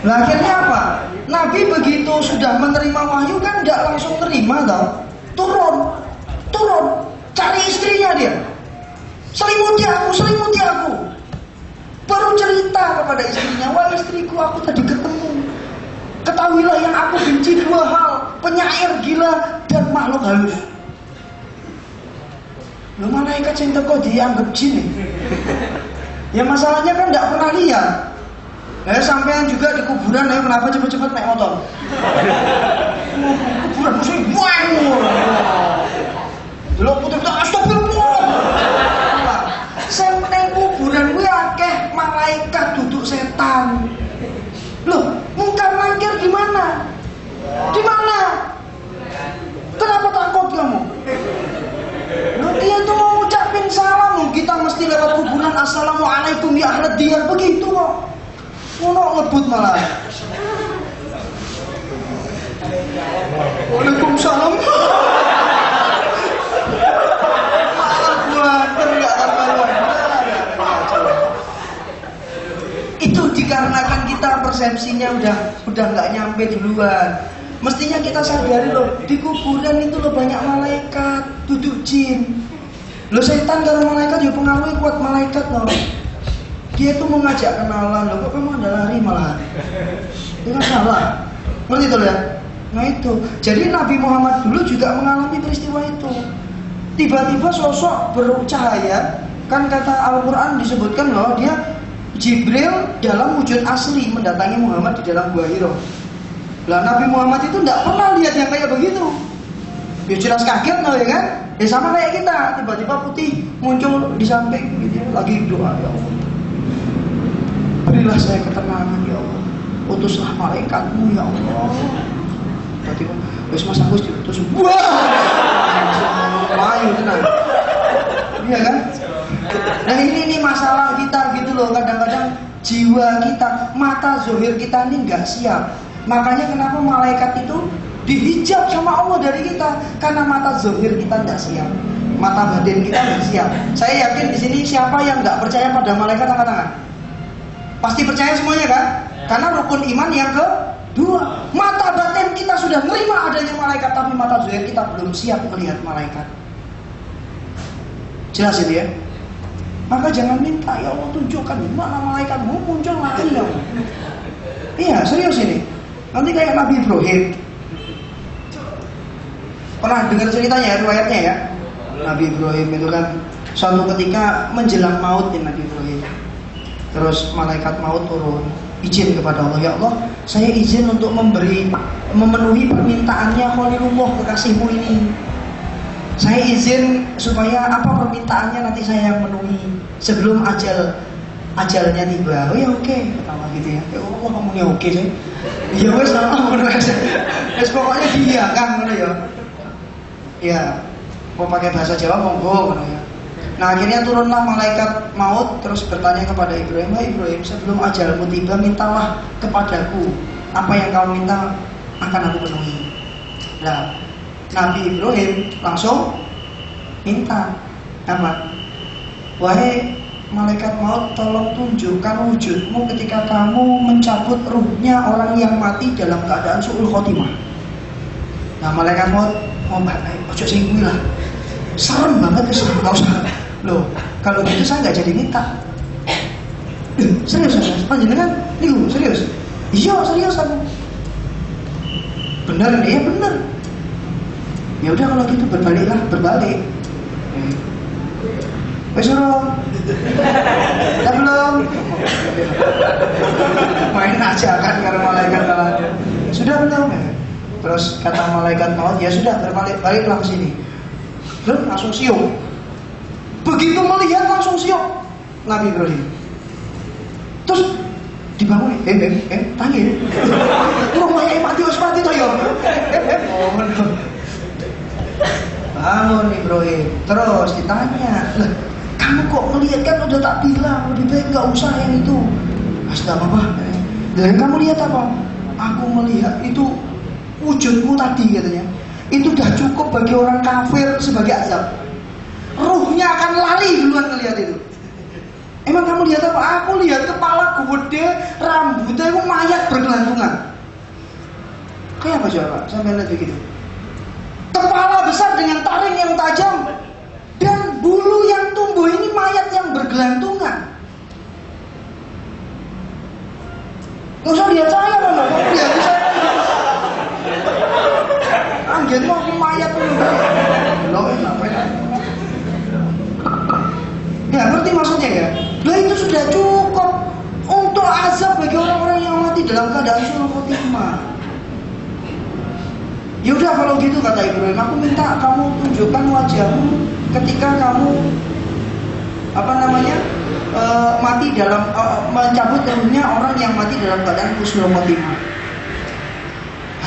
Nah, akhirnya apa? Nabi begitu sudah menerima wahyu kan tidak langsung terima tau. Turun, cari istrinya dia. Selimuti aku. Baru cerita kepada istrinya, wah istriku, aku tadi ketemu. Ketahuilah yang aku benci dua hal, penyair gila dan makhluk halus. Lu malaikat yang teko dianggap jin. Ya masalahnya kan tidak pernah lihat. Sampean juga di kuburan, kenapa cepet-cepet naik motor? Kuburan musuhnya banyak. Delok puter-puter astagfirullah. Saya meneng kuburan gue akeh malaikat duduk setan. Loh, mungkar mangkir di mana? Di mana? Kenapa takut kamu? Loh, dia tuh mau ucapin salam, kita mesti lewat kuburan assalamualaikum ya ahlad diyar begitu kok. Ngono ngebut malah. Waalaikumsalam. Itu dikarenakan kita persepsinya udah nggak nyampe duluan. Mestinya kita sadari loh, di kuburan itu loh banyak malaikat, duduk jin. Loh setan kalau malaikat ya pengaruhnya kuat malaikat loh. Dia tuh mau ngajak kenalan loh, kok kamu ada lari malah. Itu kan salah. Ngerti tuh ya? Nah itu. Jadi Nabi Muhammad dulu juga mengalami peristiwa itu. Tiba-tiba sosok bercahaya, kan kata Al-Quran disebutkan loh, dia Jibril dalam wujud asli mendatangi Muhammad di dalam Gua Hiro. Lah Nabi Muhammad itu tidak pernah lihat yang kayak begitu. Ya jelas kaget loh ya kan? Ya sama kayak kita, tiba-tiba putih muncul di samping gitu, lagi doa, ya Allah, berilah saya ketenangan ya Allah, utuslah malaikatmu ya Allah. Tiba-tiba wis Mas Agus diutus, wah mayu tenang. Iya kan? Nah ini masalah kita gitu loh. Kadang-kadang jiwa kita, mata zohir kita ini nggak siap. Makanya kenapa malaikat itu dihijab sama Allah dari kita, karena mata zohir kita nggak siap, mata batin kita nggak siap. Saya yakin di sini siapa yang nggak percaya pada malaikat angkat tangan. Pasti percaya semuanya kan? Karena rukun iman yang kedua, mata batin kita sudah menerima adanya malaikat, tapi mata zohir kita belum siap melihat malaikat. Jelas itu ya? Maka jangan minta, ya Allah tunjukkan di mana malaikatmu muncul lagi ya. Iya serius ini. Nanti kayak Nabi Ibrahim. Pernah dengar ceritanya ya, riwayatnya ya? Nabi Ibrahim itu kan suatu ketika menjelang maut ya Nabi Ibrahim. Terus malaikat maut turun, izin kepada Allah, ya Allah, saya izin untuk memenuhi permintaannya Khalilullah kekasihmu ini. Saya izin supaya apa permintaannya nanti saya yang penuhi sebelum ajalnya tiba. Oh ya oke, ketawa gitu ya. Ya Allah ngomongnya oke sih. Ya wes Allah wes pokoknya dia kan mana ya. Ya, mau pakai bahasa Jawa monggo mana ya. Nah akhirnya turunlah malaikat maut terus bertanya kepada Ibrahim, "Hai Ibrahim, sebelum ajalmu tiba mintalah kepadaku apa yang kau minta akan aku penuhi." Nah Nabi Ibrahim langsung minta apa? Wahai malaikat maut, tolong tunjukkan wujudmu ketika kamu mencabut ruhnya orang yang mati dalam keadaan su'ul khotimah. Nah malaikat maut ojo sing kuwi lah. Serem banget itu, enggak usah. Loh, kalau gitu saya nggak jadi minta. Serius panjenengan niku serius? Iya serius aku. Benar ya benar. Ya udah kalau gitu berbalik. Wes suruh. Dah belum. Main aja kan kalau malaikat kalau sudah belum. Terus kata malaikat maut, ya sudah baliklah ke sini. Terus langsung siung. Begitu melihat langsung siung Nabi Ibrahim. Terus dibangun, tanya. Rumahnya mati toh ya. Bangun Ibrahim, terus ditanya, lah kamu kok melihat kan udah tak bilang lebih baik nggak usah yang itu. Astaga apa? Dan kamu lihat apa? Aku melihat itu wujudmu tadi katanya. Itu udah cukup bagi orang kafir sebagai azab. Ruhnya akan lari duluan ngelihat itu. Emang kamu lihat apa? Aku lihat kepala gede, rambutnya itu mayat bergelantungan. Kayak apa coba? Sampai lihat begitu. Kepala besar dengan taring yang tajam dan bulu yang tumbuh, ini mayat yang bergelantungan. Gak usah lihat saya loh, lihat saya. Anjir mau aku mayat loh. Loh, ngapain? Ya ngerti maksudnya ya? Lah itu sudah cukup untuk azab bagi orang-orang yang mati dalam keadaan suul khotimah. Ya udah kalau gitu kata Ibrahim, aku minta kamu tunjukkan wajahmu ketika kamu mati dalam mencabut ruhnya orang yang mati dalam keadaan husnul khotimah.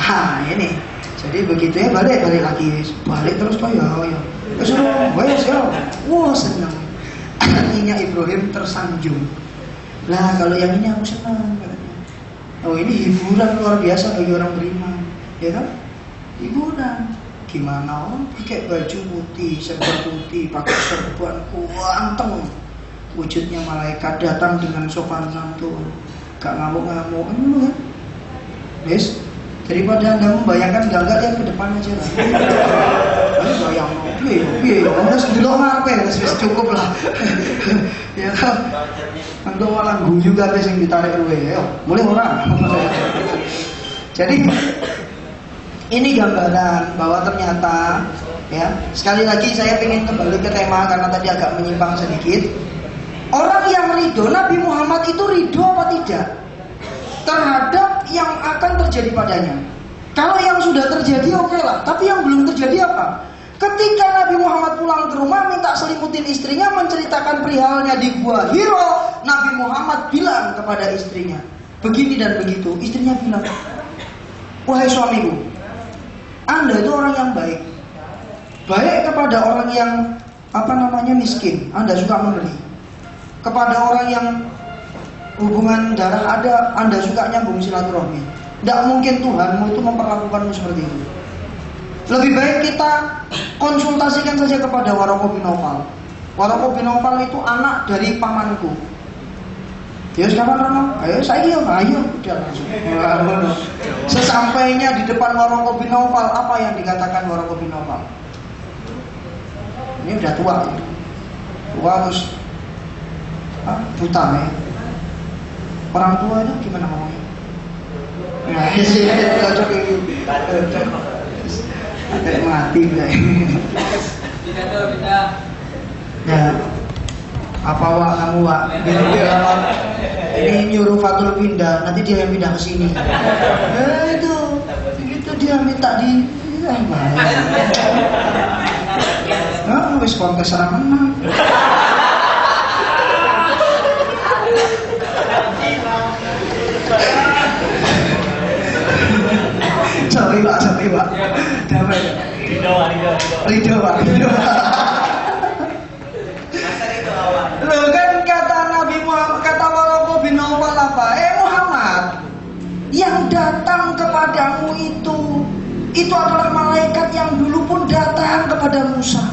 Ha ini. Jadi begitu ya balik terus toh ya. Kesuruh, ya. Wah senang. Artinya Ibrahim tersanjung. Lah kalau yang ini aku senang katanya. Oh ini hiburan luar biasa bagi orang beriman, ya kan? Hiburan. Gimana orang pakai baju putih, serba putih, pakai serban kuanteng, wujudnya malaikat datang dengan sopan santun, gak ngamuk-ngamuk, kan? Yes. Daripada Anda membayangkan gagal yang ke depan aja lah. Ayo bayang, piye, udah sedelok ngarepe wis cukup lah. Ya kan. Untuk malah guyu kabeh sing ditarik luwe ya. Mulai ora. Jadi ini gambaran bahwa ternyata ya, sekali lagi saya ingin kembali ke tema karena tadi agak menyimpang sedikit. Orang yang ridho, Nabi Muhammad itu ridho apa tidak terhadap yang akan terjadi padanya? Kalau yang sudah terjadi oke lah, tapi yang belum terjadi apa? Ketika Nabi Muhammad pulang ke rumah minta selimutin istrinya, menceritakan perihalnya di Gua Hiro, Nabi Muhammad bilang kepada istrinya begini dan begitu. Istrinya bilang, wahai suamiku, Anda itu orang yang baik kepada orang yang miskin, Anda suka memberi. Kepada orang yang hubungan darah ada, Anda suka nyambung silaturahmi. Tidak mungkin Tuhanmu itu memperlakukanmu seperti itu. Lebih baik kita konsultasikan saja kepada Waraqah bin Naufal. Waraqah bin Naufal itu anak dari pamanku. Ya sekarang ayo saya ayo udah langsung. Sesampainya di depan Waraqah bin Naufal, apa yang dikatakan Waraqah bin Naufal? Ini udah tua terus buta ya. Orang tua itu gimana ngomongnya? Nah, sih cocok ini. Ada mati lah. Bisa. Ya. Apa wak kamu wak? Ini nyuruh Fatul pindah, nanti dia yang pindah ke sini. Itu dia minta di. Nah, wis kontes orang menang. Sorry pak. Damai. Ridho pak. Loh kan kata Nabi Muhammad, kata Waraqah bin Naufal apa? Muhammad, yang datang kepadamu itu adalah malaikat yang dulu pun datang kepada Musa.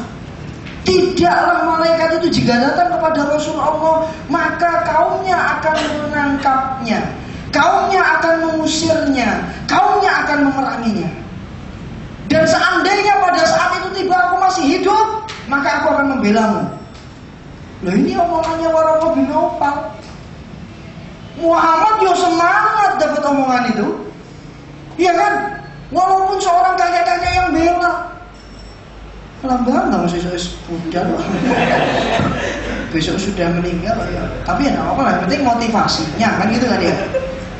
Tidaklah malaikat itu jika datang kepada Rasulullah, maka kaumnya akan menangkapnya, kaumnya akan mengusirnya, kaumnya akan memeranginya. Dan seandainya pada saat itu tiba aku masih hidup, maka aku akan membelamu. Loh ini omongannya Waraqah bin Naufal. Muhammad yo semangat dapat omongan itu. Iya kan? Walaupun seorang kakek-kakek yang bela. Lamban lah masih sudah loh. Besok sudah meninggal ya. Tapi ya apa lah, yang penting motivasinya kan gitu kan ya.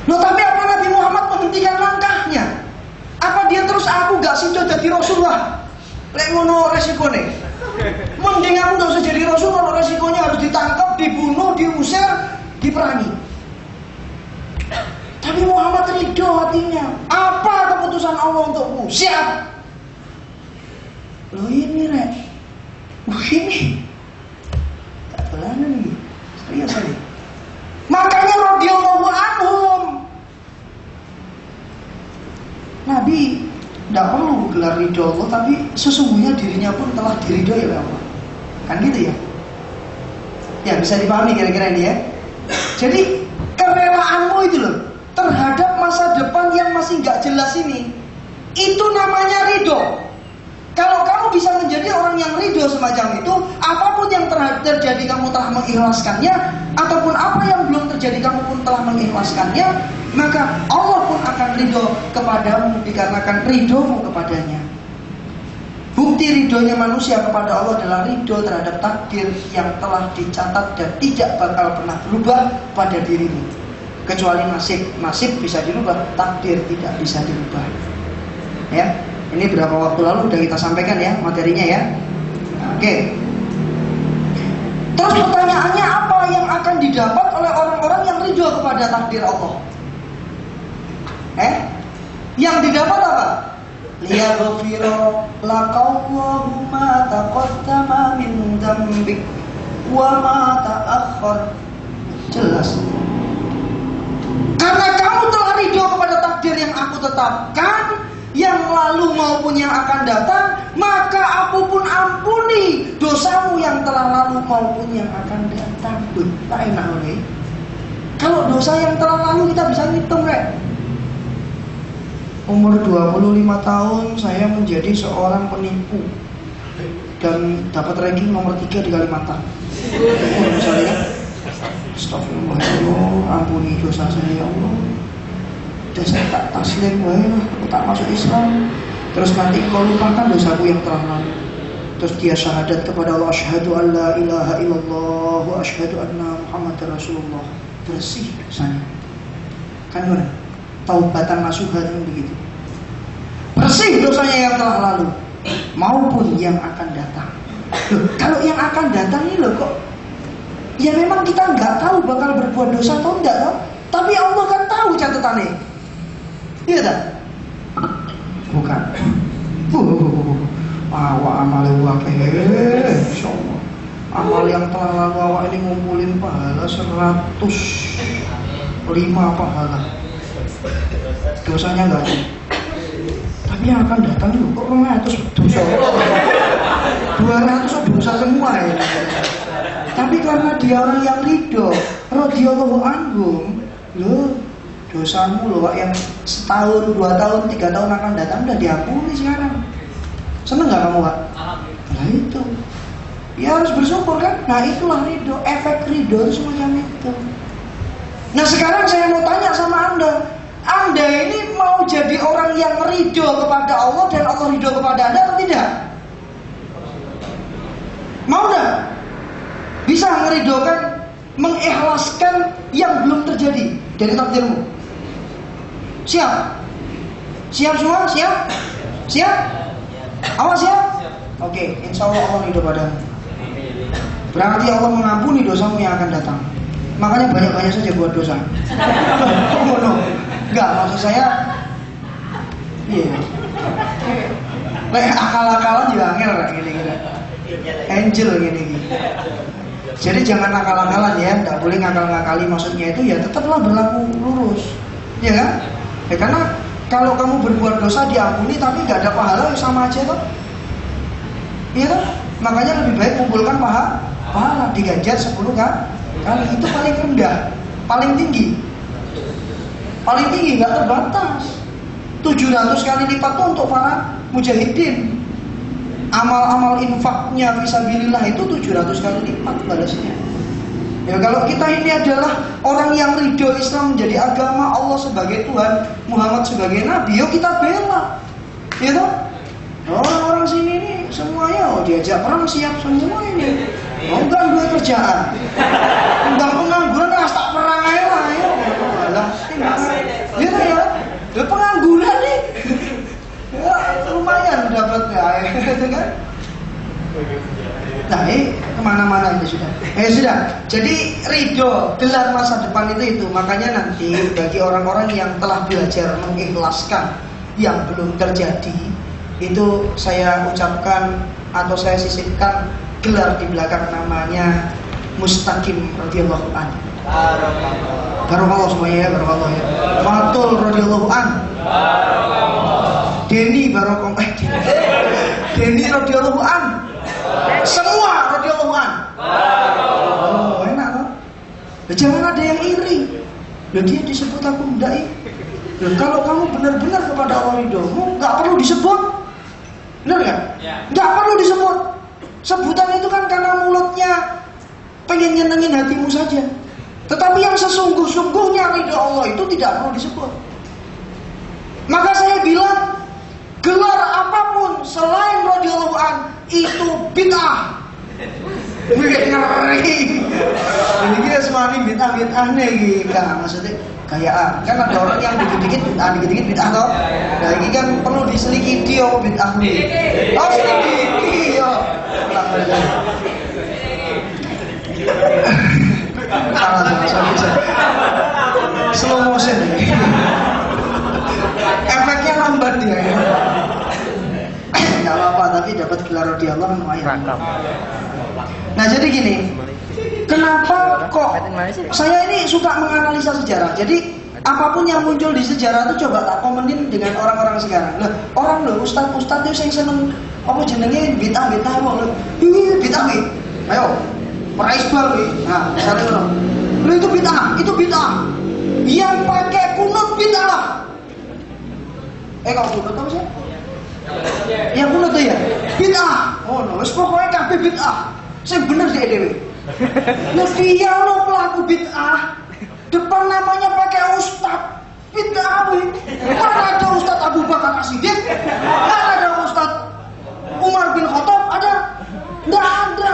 Loh tapi apa Nabi Muhammad menghentikan langkahnya? Apa dia terus aku gak sido jadi Rasulullah? Lek ngono resikonya. Mending aku gak usah jadi Rasul kalau resikonya harus ditangkap, dibunuh, diusir, diperangi. Tapi Muhammad ridho hatinya. Apa keputusan Allah untukmu? Siap. Loh ini rek. Ini tak pelana nih. Serius ini. Makanya radhiyallahu anhum. Nabi tidak perlu gelar ridho Allah, tapi sesungguhnya dirinya pun telah diridhoi oleh Allah. Kan gitu ya. Ya bisa dipahami kira-kira ini ya. Jadi kerelaanmu itu loh terhadap masa depan yang masih nggak jelas ini, itu namanya ridho. Kalau kamu bisa menjadi orang yang ridho semacam itu, apapun yang terjadi kamu telah mengikhlaskannya, ataupun apa yang belum terjadi kamu pun telah mengikhlaskannya, maka Allah pun akan ridho kepadamu dikarenakan ridhomu kepadanya. Bukti ridhonya manusia kepada Allah adalah ridho terhadap takdir yang telah dicatat dan tidak bakal pernah berubah pada dirimu. Kecuali nasib bisa dirubah, takdir tidak bisa dirubah. Ya. Ini berapa waktu lalu sudah kita sampaikan ya materinya ya. Oke. Terus pertanyaannya, apa yang akan didapat oleh orang-orang yang ridho kepada takdir Allah? Yang didapat apa? Liyaghfira laqallahu ma taqaddama min dzambik wa ma ta'akhkhar. Jelas. Karena kamu telah ridho kepada takdir yang aku tetapkan, yang lalu maupun yang akan datang, maka aku pun ampuni dosamu yang telah lalu maupun yang akan datang. Tak enak loh. Kalau dosa yang telah lalu kita bisa ngitung rek. Umur 25 tahun saya menjadi seorang penipu dan dapat ranking nomor 3 di Kalimantan. Misalnya kan, astagfirullah, ampuni dosa saya ya Allah. Dan saya tak taslim, aku tak masuk Islam. Terus nanti kau lupakan dosaku yang telah lalu. Terus dia syahadat kepada Allah, asyhadu an la ilaha illallah wa asyhadu anna Muhammadar Rasulullah. Bersih dosanya. Kan benar? Taubatan nasuha kan begitu. Bersih dosanya yang telah lalu maupun yang akan datang. Loh, kalau yang akan datang ini loh kok, ya memang kita nggak tahu bakal berbuat dosa atau enggak toh? Tapi Allah kan tahu catatannya. Iya tak? Bukan. Awak amal wakil, insyaallah. Amal yang telah lalu awak ini ngumpulin pahala 105 pahala. Dosanya enggak ada. Tapi yang akan datang itu kok 200 dosa. 200 dosa semua ya. Tapi karena dia orang yang ridho, radhiyallahu anhum, loh dosamu loh yang setahun, 2 tahun, 3 tahun akan datang udah diampuni sekarang. Seneng gak kamu Pak? Nah itu, ya harus bersyukur kan? Nah itulah ridho, efek ridho itu semacam itu. Nah sekarang saya mau tanya sama Anda ini mau jadi orang yang ridho kepada Allah dan Allah ridho kepada Anda atau tidak? Mau gak? Bisa ngeridokan, mengikhlaskan yang belum terjadi dari takdirmu? Siap? Siap semua? Siap? Siap? Awas siap? Oke, insya Allah Allah ridho padamu. Berarti Allah mengampuni dosamu yang akan datang. Makanya banyak-banyak saja buat dosa. Oh no, enggak, maksud saya iya. Akal-akalan juga angel kayak gini-gini. Angel gini-gini. Jadi jangan akal-akalan ya, tidak boleh ngakal-ngakali. Maksudnya itu ya tetaplah berlaku lurus, ya kan? Ya karena kalau kamu berbuat dosa diampuni tapi nggak ada pahala, ya sama aja toh. Iya toh? Makanya lebih baik kumpulkan pahala diganjar 10 kali. Itu paling rendah, paling tinggi nggak terbatas. 700 kali lipat tuh untuk para mujahidin. Amal-amal infaknya fisabilillah itu 700 kali lipat balasnya. Ya kalau kita ini adalah orang yang ridho Islam menjadi agama, Allah sebagai Tuhan, Muhammad sebagai Nabi, yuk kita bela. Ya toh? Orang-orang sini ini semuanya diajak perang siap semua ini. Enggak dua kerjaan. Enggak pengangguran tak perang aja lah ya. Alah, ya. Ya pengangguran nih. Ya lumayan dapatnya itu kan. Nah ini kemana-mana ini sudah. Sudah. Jadi ridho gelar masa depan itu. Makanya nanti bagi orang-orang yang telah belajar mengikhlaskan yang belum terjadi, itu saya ucapkan atau saya sisipkan gelar di belakang namanya Mustaqim radhiyallahu anhu. Barakallah semuanya ya, barakallah ya. Fatul radhiyallahu anhu. Denny barakallah. Denny radhiyallahu anhu. Semua radhiyallahu anhu. Jangan ada yang iri. Dia disebut aku dai. Kalau kamu benar-benar kepada Allah ridhomu, nggak perlu disebut. Benar nggak? Nggak perlu disebut. Sebutan itu kan karena mulutnya pengen nyenengin hatimu saja. Tetapi yang sesungguh-sungguhnya ridho Allah itu tidak perlu disebut. Maka saya bilang, gelar apapun selain radhiyallahu an itu bid'ah. Ngeri. Ini kita semua ini bid'ah nih, enggak maksudnya kayak kan ada orang yang dikit-dikit bid'ah toh. Nah ini kan perlu diselidiki apa bid'ah nih. Oh selidiki yo. Slow motion. Efeknya lambat dia ya. Enggak apa-apa, tapi dapat gelar radhiyallahu lumayan. Nah jadi gini, kenapa kok saya ini suka menganalisa sejarah. Jadi apapun yang muncul di sejarah itu coba tak komenin dengan orang-orang sekarang. Lah orang loh ustadz itu yang seneng apa jenenge bid'ah kok loh. Bid'ah wi. Ayo, praise bal wi. Nah, misalnya loh. Lo itu bid'ah. Yang pakai kunut bid'ah. Kau kunut apa sih? Yang kunut tuh ya? Bid'ah. Oh no, pokoknya kabeh bid'ah. Saya bener sih dewe. Nah dia lo pelaku bid'ah. Depan namanya pakai ustadz. Bid'ah wi. Mana ada Ustadz Abu Bakar As-Siddiq? Mana ada Ustadz Umar bin Khattab? Ada? Nggak ada.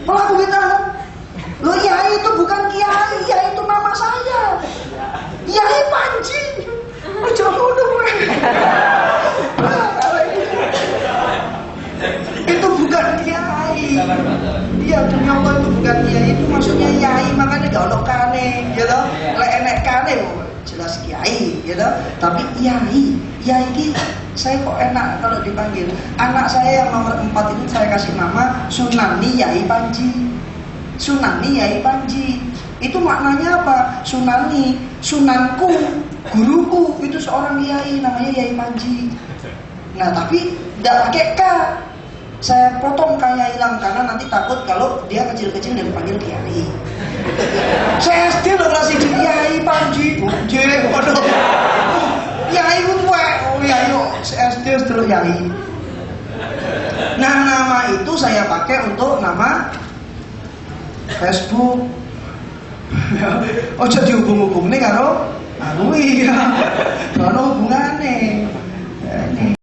Pelaku bid'ah. Lo Yai itu bukan Kiai, Yai itu nama saya. Yai Panji. Jangan udah itu bukan Kiai. Iya demi Allah itu bukan Kiai, itu maksudnya Yai, makanya gak ada kane, gitu. Lek enek kane jelas Kiai, gitu. Tapi Yai ini saya kok enak kalau dipanggil. Anak saya yang nomor 4 itu saya kasih nama Sunani Yai Panji. Sunani Yai Panji. Itu maknanya apa? Sunani, sunanku, guruku itu seorang Yai namanya Yai Panji. Nah tapi tidak pakai K. Saya potong kaya hilang karena nanti takut kalau dia kecil-kecil dan dipanggil Kiai. Saya SD loh kelas itu Yai Panji. Waduh. Yai itu oh Yai SD terus Yai. Nah nama itu saya pakai untuk nama Facebook. Oh jadi hubung-hubung nih karo aku iya. Kalau hubungannya ini